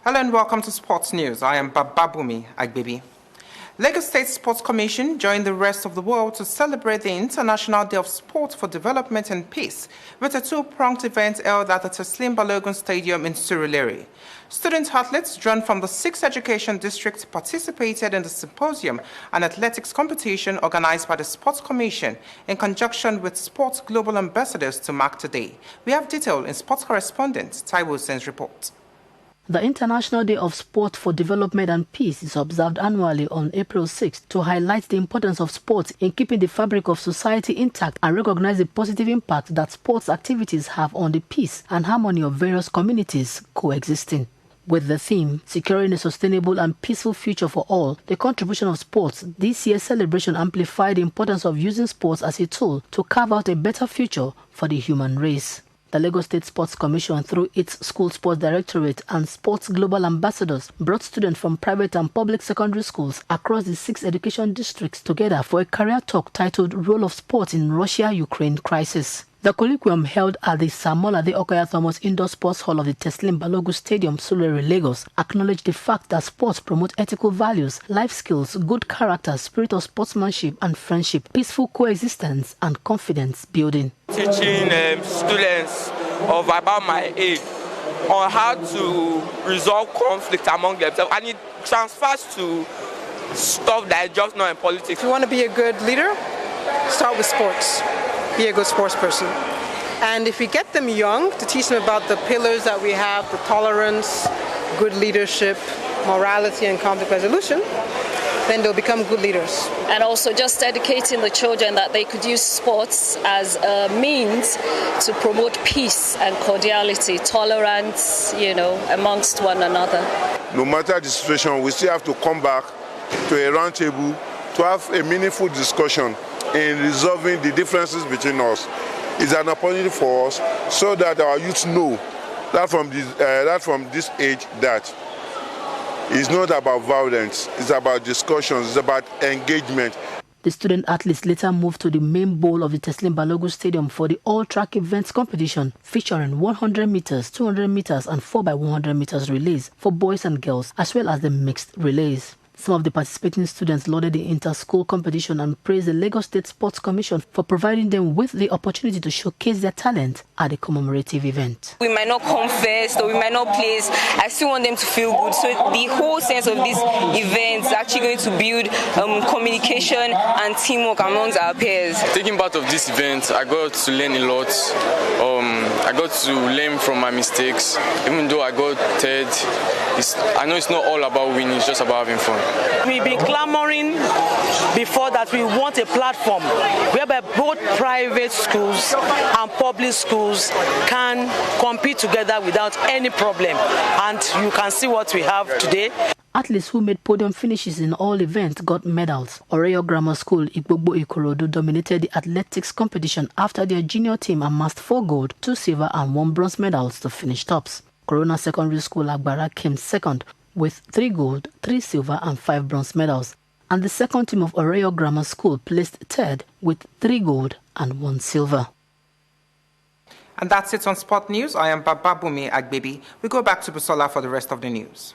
Hello and welcome to Sports News. I am Bababumi Agbebi. Lagos State Sports Commission joined the rest of the world to celebrate the International Day of Sport for Development and Peace with a two-pronged event held at the Teslim Balogun Stadium in Surulere. Student athletes drawn from the 6 education districts participated in the symposium and athletics competition organized by the Sports Commission in conjunction with Sports Global Ambassadors to mark today. We have detail in sports correspondent Taiwo Sen's report. The International Day of Sport for Development and Peace is observed annually on April 6 to highlight the importance of sports in keeping the fabric of society intact and recognize the positive impact that sports activities have on the peace and harmony of various communities coexisting. With the theme, Securing a Sustainable and Peaceful Future for All, the contribution of sports, this year's celebration amplified the importance of using sports as a tool to carve out a better future for the human race. The Lagos State Sports Commission, through its School Sports Directorate and Sports Global Ambassadors, brought students from private and public secondary schools across the 6 education districts together for a career talk titled Role of Sports in Russia-Ukraine Crisis. The colloquium held at the Samolade Okoya Thomas Indoor Sports Hall of the Teslim Balogun Stadium, Surulere, Lagos, acknowledged the fact that sports promote ethical values, life skills, good character, spirit of sportsmanship and friendship, peaceful coexistence and confidence building. Teaching students of about my age on how to resolve conflict among themselves, and it transfers to stuff that is just not in politics. If you want to be a good leader, start with sports. Be a good sports person. And if we get them young, to teach them about the pillars that we have, the tolerance, good leadership, morality and conflict resolution, then they'll become good leaders. And also just educating the children that they could use sports as a means to promote peace and cordiality, tolerance, amongst one another. No matter the situation, we still have to come back to a round table to have a meaningful discussion in resolving the differences between us. It's an opportunity for us so that our youth know that from this age that it's not about violence, it's about discussions, it's about engagement. The student athletes later moved to the main bowl of the Teslim Balogun Stadium for the all-track events competition featuring 100 meters, 200 meters and 4x100 meters relays for boys and girls, as well as the mixed relays. Some of the participating students lauded the inter-school competition and praised the Lagos State Sports Commission for providing them with the opportunity to showcase their talent at the commemorative event. We might not come first or we might not place. I still want them to feel good. So the whole sense of this event is actually going to build communication and teamwork amongst our peers. Taking part of this event, I got to learn a lot. I got to learn from my mistakes. Even though I got third, I know it's not all about winning, it's just about having fun. We've been clamoring before that we want a platform whereby both private schools and public schools can compete together without any problem. And you can see what we have today. Athletes who made podium finishes in all events got medals. Oreyo Grammar School, Igbogbo Ikorodu, dominated the athletics competition after their junior team amassed 4 gold, 2 silver and 1 bronze medals to finish tops. Corona Secondary School Agbara came second with 3 gold, 3 silver and 5 bronze medals. And the second team of Oreyo Grammar School placed third with 3 gold and 1 silver. And that's it on Sport News. I am Bababumi Agbebi. We go back to Busola for the rest of the news.